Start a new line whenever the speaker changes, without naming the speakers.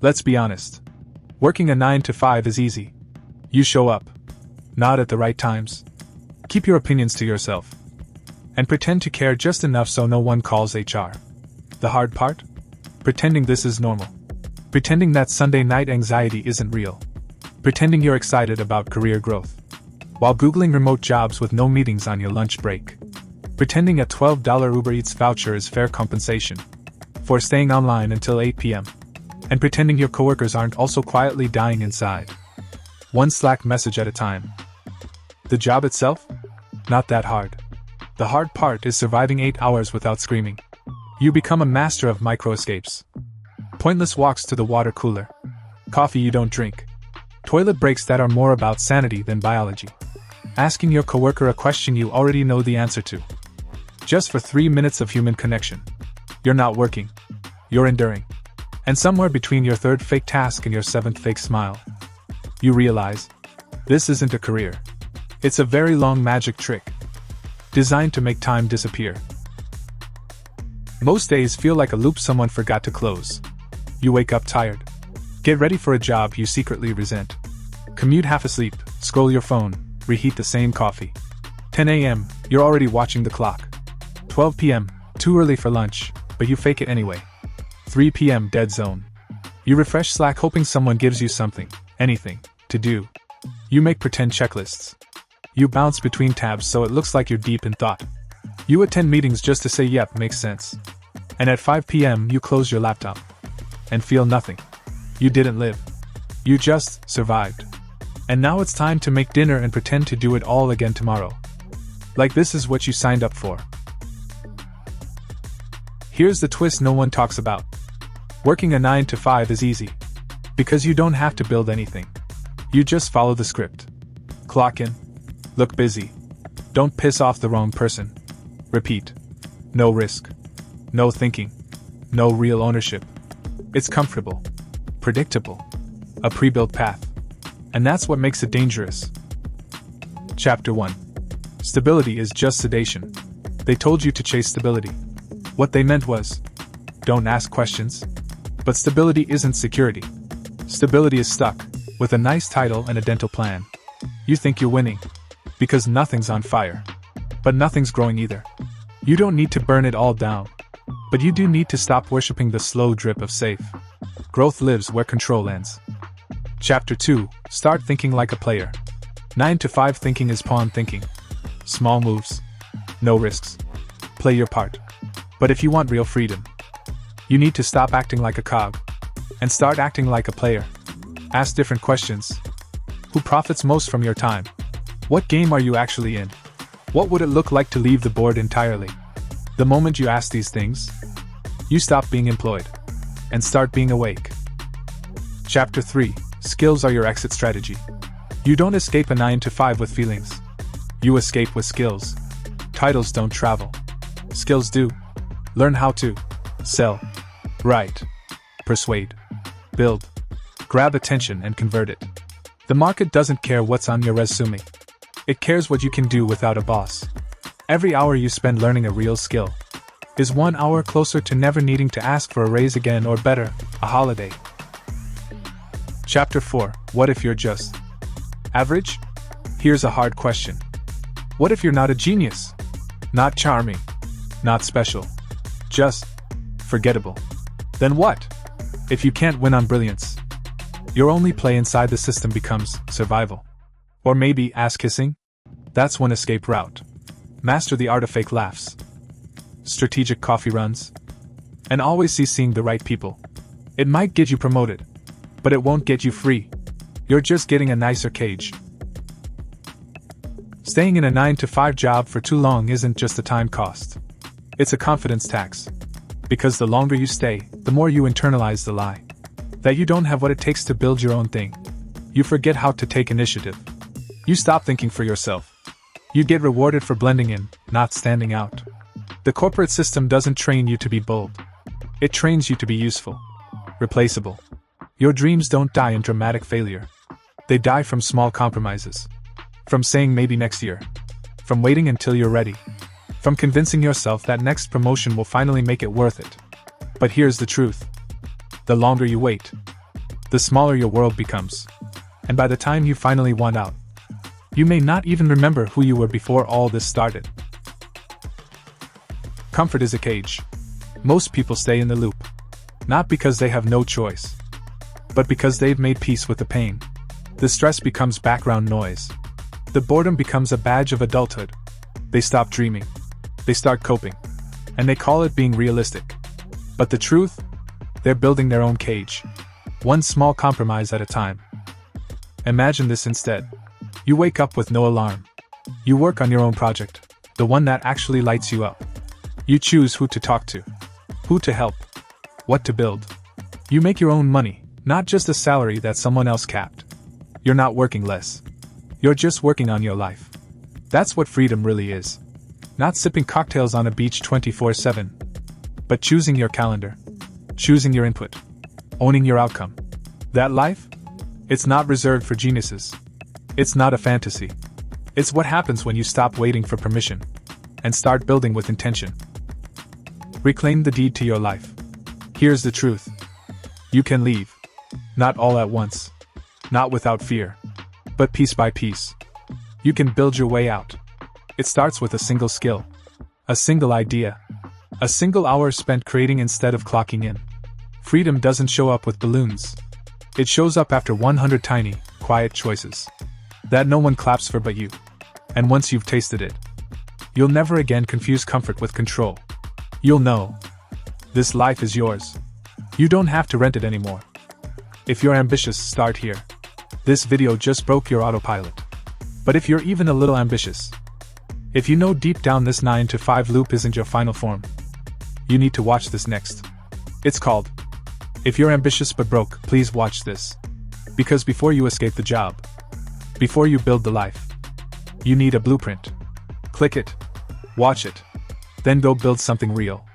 Let's be honest. Working a 9 to 5 is easy. You show up. Not at the right times. Keep your opinions to yourself. And pretend to care just enough so no one calls HR. The hard part? Pretending this is normal. Pretending that Sunday night anxiety isn't real. Pretending you're excited about career growth. While Googling remote jobs with no meetings on your lunch break. Pretending a $12 Uber Eats voucher is fair compensation for staying online until 8 p.m. And pretending your coworkers aren't also quietly dying inside. One Slack message at a time. The job itself? Not that hard. The hard part is surviving 8 hours without screaming. You become a master of micro-escapes. Pointless walks to the water cooler. Coffee you don't drink. Toilet breaks that are more about sanity than biology. Asking your coworker a question you already know the answer to. Just for 3 minutes of human connection. You're not working. You're enduring. And somewhere between your third fake task and your seventh fake smile, you realize, this isn't a career. It's a very long magic trick, designed to make time disappear. Most days feel like a loop someone forgot to close. You wake up tired. Get ready for a job you secretly resent. Commute half asleep, scroll your phone, reheat the same coffee. 10 a.m., you're already watching the clock. 12 p.m., too early for lunch, but you fake it anyway. 3 p.m. dead zone. You refresh Slack hoping someone gives you something, anything, to do. You make pretend checklists. You bounce between tabs so it looks like you're deep in thought. You attend meetings just to say yep, makes sense. And at 5 p.m. you close your laptop. And feel nothing. You didn't live. You just survived. And now it's time to make dinner and pretend to do it all again tomorrow. Like this is what you signed up for. Here's the twist no one talks about. Working a 9 to 5 is easy. Because you don't have to build anything. You just follow the script. Clock in. Look busy. Don't piss off the wrong person. Repeat. No risk. No thinking. No real ownership. It's comfortable. Predictable. A pre-built path. And that's what makes it dangerous. Chapter 1. Stability is just sedation. They told you to chase stability. What they meant was, don't ask questions. But stability isn't security. Stability is stuck, with a nice title and a dental plan. You think you're winning. Because nothing's on fire. But nothing's growing either. You don't need to burn it all down. But you do need to stop worshipping the slow drip of safe. Growth lives where control ends. Chapter 2. Start thinking like a player. 9 to 5 thinking is pawn thinking. Small moves. No risks. Play your part. But if you want real freedom, you need to stop acting like a cog. And start acting like a player. Ask different questions. Who profits most from your time? What game are you actually in? What would it look like to leave the board entirely? The moment you ask these things, you stop being employed and start being awake. Chapter 3. Skills are your exit strategy. You don't escape a 9 to 5 with feelings. You escape with skills. Titles don't travel. Skills do. Learn how to sell, write, persuade, build, grab attention and convert it. The market doesn't care what's on your resume. It cares what you can do without a boss. Every hour you spend learning a real skill is 1 hour closer to never needing to ask for a raise again or better, a holiday. Chapter 4. What if you're just average? Here's a hard question. What if you're not a genius? Not charming? Not special? Just forgettable? Then what? If you can't win on brilliance, your only play inside the system becomes survival. Or maybe ass kissing? That's one escape route. Master the art of fake laughs. Strategic coffee runs. And always seeing the right people. It might get you promoted, but it won't get you free. You're just getting a nicer cage. Staying in a 9 to 5 job for too long isn't just a time cost. It's a confidence tax. Because the longer you stay, the more you internalize the lie that you don't have what it takes to build your own thing. You forget how to take initiative. You stop thinking for yourself. You get rewarded for blending in, not standing out. The corporate system doesn't train you to be bold. It trains you to be useful, replaceable. Your dreams don't die in dramatic failure. They die from small compromises. From saying maybe next year. From waiting until you're ready. From convincing yourself that next promotion will finally make it worth it. But here's the truth. The longer you wait, the smaller your world becomes. And by the time you finally want out, you may not even remember who you were before all this started. Comfort is a cage. Most people stay in the loop. Not because they have no choice, but because they've made peace with the pain. The stress becomes background noise. The boredom becomes a badge of adulthood. They stop dreaming. They start coping. And they call it being realistic. But the truth? They're building their own cage. One small compromise at a time. Imagine this instead. You wake up with no alarm. You work on your own project, the one that actually lights you up. You choose who to talk to, who to help, what to build. You make your own money, not just a salary that someone else capped. You're not working less. You're just working on your life. That's what freedom really is. Not sipping cocktails on a beach 24/7, but choosing your calendar, choosing your input, owning your outcome. That life? It's not reserved for geniuses. It's not a fantasy. It's what happens when you stop waiting for permission and start building with intention. Reclaim the deed to your life. Here's the truth. You can leave. Not all at once. Not without fear. But piece by piece. You can build your way out. It starts with a single skill. A single idea. A single hour spent creating instead of clocking in. Freedom doesn't show up with balloons. It shows up after 100 tiny, quiet choices that no one claps for but you. And once you've tasted it, you'll never again confuse comfort with control. You'll know. This life is yours. You don't have to rent it anymore. If you're ambitious, start here. This video just broke your autopilot. But if you're even a little ambitious, if you know deep down this 9 to 5 loop isn't your final form, you need to watch this next. It's called If You're Ambitious But Broke, Please Watch This. Because before you escape the job, before you build the life, you need a blueprint. Click it, watch it, then go build something real.